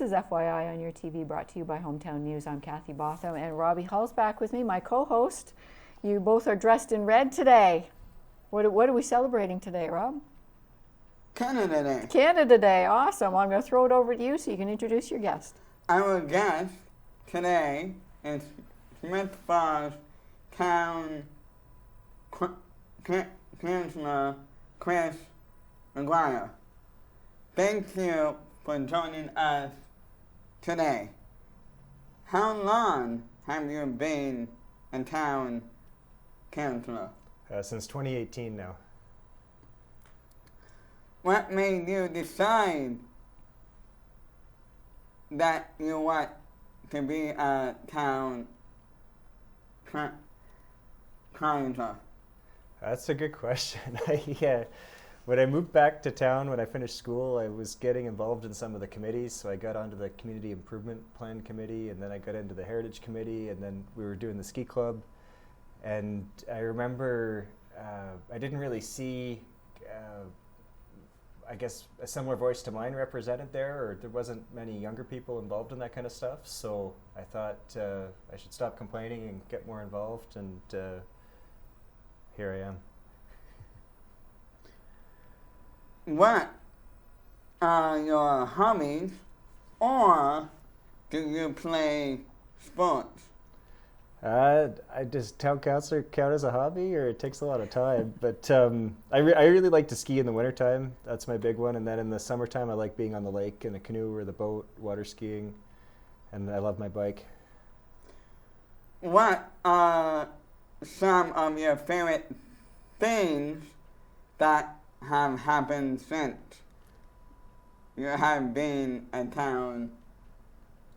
This is FYI on your TV, brought to you by Hometown News. I'm Kathy Botham, and Robbie Hull's back with me, my co-host. You both are dressed in red today. What are we celebrating today, Rob? Canada Day. Canada Day, awesome. Well, I'm going to throw it over to you so you can introduce your guest. Our guest today is Smith Falls Town Councillor Chris McGuire. Thank you for joining us today. How long have you been a town councillor? Since 2018 now. What made you decide that you want to be a town councillor? That's a good question. When I moved back to town, when I finished school, I was getting involved in some of the committees. So I got onto the Community Improvement Plan Committee, and then I got into the Heritage Committee, and then we were doing the ski club. And I remember I didn't really see, I guess, a similar voice to mine represented there, or there wasn't many younger people involved in that kind of stuff. So I thought I should stop complaining and get more involved, and here I am. What are your hobbies, or do you play sports? Does town councillor count as a hobby, or it takes a lot of time? But I really like to ski in the wintertime. That's my big one. And then in the summertime, I like being on the lake in a canoe or the boat, water skiing. And I love my bike. What are some of your favorite things that have happened since you have been a town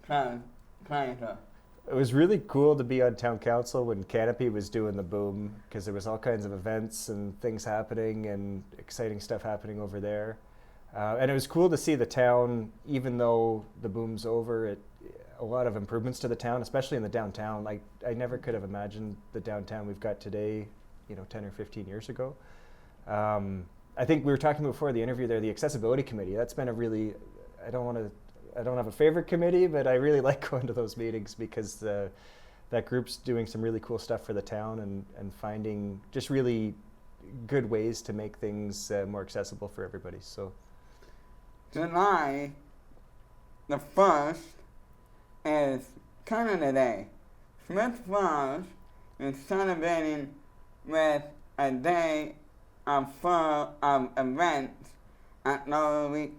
councillor? It was really cool to be on town council when Canopy was doing the boom, because there was all kinds of events and things happening and exciting stuff happening over there. And it was cool to see the town, even though the boom's over, a lot of improvements to the town, especially in the downtown. Like, I never could have imagined the downtown we've got today, 10 or 15 years ago. I think we were talking before the interview there, the accessibility committee, that's been a really, I don't have a favorite committee, but I really like going to those meetings because that group's doing some really cool stuff for the town and finding just really good ways to make things more accessible for everybody. So, July the 1st is Canada Day. Smith Falls is celebrating with a day full of events at Norwich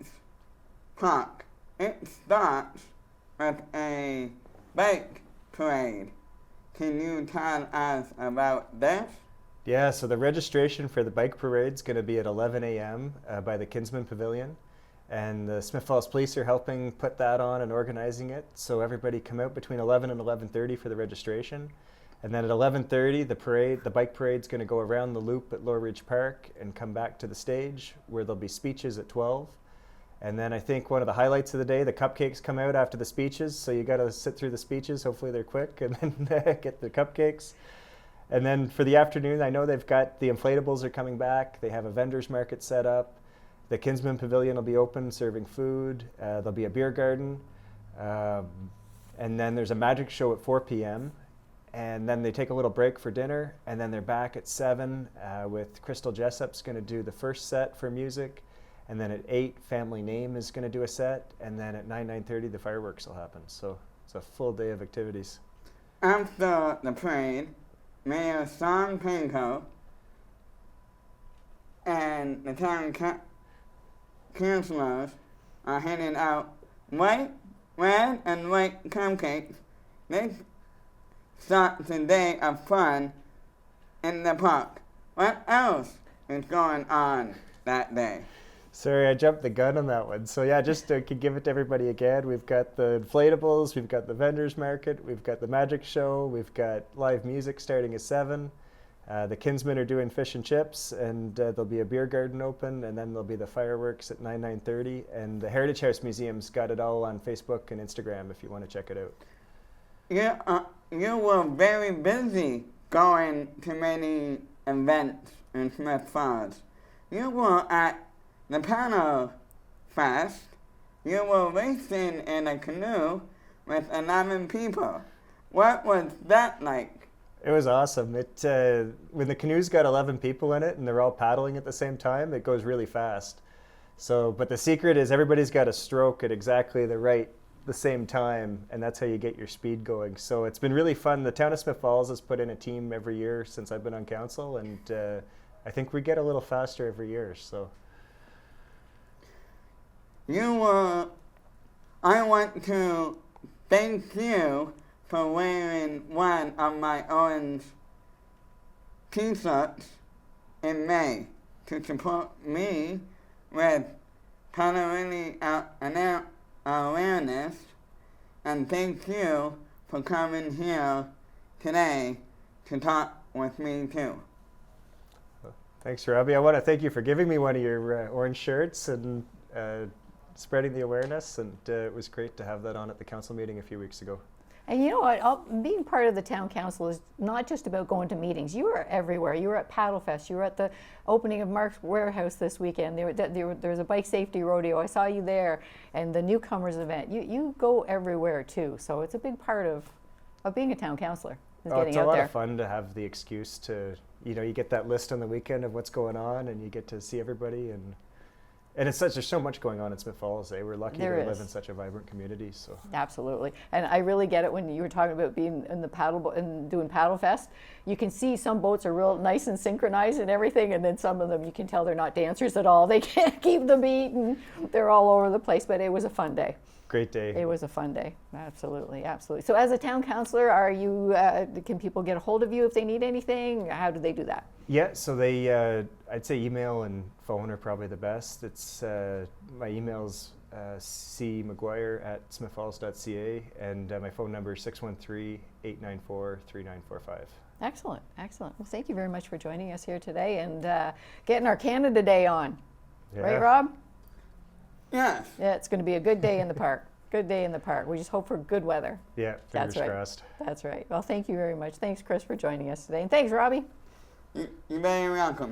Park. It starts with a bike parade. Can you tell us about this? Yeah, so the registration for the bike parade is going to be at 11 a.m. By the Kinsman Pavilion. And the Smith Falls Police are helping put that on and organizing it. So everybody come out between 11 and 11:30 for the registration. And then at 11:30, the bike parade's going to go around the loop at Lower Ridge Park and come back to the stage, where there'll be speeches at 12. And then I think one of the highlights of the day, the cupcakes come out after the speeches. So you got to sit through the speeches. Hopefully they're quick, and then get the cupcakes. And then for the afternoon, I know they've got the inflatables are coming back. They have a vendor's market set up. The Kinsman Pavilion will be open, serving food. There'll be a beer garden. And then there's a magic show at 4 p.m. And then they take a little break for dinner. And then they're back at 7 with Crystal Jessup's going to do the first set for music. And then at 8, Family Name is going to do a set. And then at 9:30, the fireworks will happen. So it's a full day of activities. After the parade, Mayor Sean Pinko and the town councillors are handing out white, red, and white cupcakes. This starts a day of fun in the park. What else is going on that day? Sorry, I jumped the gun on that one. So yeah, just to give it to everybody again, we've got the inflatables, we've got the vendors market, we've got the magic show, we've got live music starting at 7. The Kinsmen are doing fish and chips, and there'll be a beer garden open, and then there'll be the fireworks at 9:30. And the Heritage House Museum's got it all on Facebook and Instagram if you want to check it out. You were very busy going to many events in Smith Falls. You were at the Panel Fest you were racing in a canoe with 11 people. What was that like? It was awesome. When the canoe's got 11 people in it and they're all paddling at the same time, it goes really fast. So, but the secret is everybody's got a stroke at exactly the same time, and that's how you get your speed going. So it's been really fun. The town of Smith Falls has put in a team every year since I've been on council, and I think we get a little faster every year. So I want to thank you for wearing one of my orange t-shirts in May to support me with coloring awareness, and thank you for coming here today to talk with me too. Thanks, Robbie. I want to thank you for giving me one of your orange shirts and spreading the awareness, and it was great to have that on at the council meeting a few weeks ago. And you know what, being part of the town council is not just about going to meetings. You are everywhere. You were at Paddlefest. You were at the opening of Mark's Warehouse this weekend. There was a bike safety rodeo. I saw you there. And the newcomers event. You go everywhere too. So it's a big part of being a town councilor, is getting it's a out lot there. of fun to have the excuse to, you get that list on the weekend of what's going on, and you get to see everybody, and there's so much going on in Smith Falls. We're lucky to live in such a vibrant community. So Absolutely, and I really get it when you were talking about being in the and doing Paddle Fest. You can see some boats are real nice and synchronized and everything, and then some of them you can tell they're not dancers at all. They can't keep the beat, and they're all over the place. But it was a fun day. Great day. It was a fun day. Absolutely, absolutely. So, as a town councilor, are you? Can people get a hold of you if they need anything? How do they do that? Yeah, so they, I'd say email and phone are probably the best. It's my email's cmcguire@smithfalls.ca, and my phone number is 613-894-3945. Excellent, excellent. Well, thank you very much for joining us here today and getting our Canada Day on. Yeah. Right, Rob? Yes. Yeah, it's going to be a good day in the park. Good day in the park. We just hope for good weather. Yeah, fingers crossed. That's right. Well, thank you very much. Thanks, Chris, for joining us today. And thanks, Robbie. You're very welcome.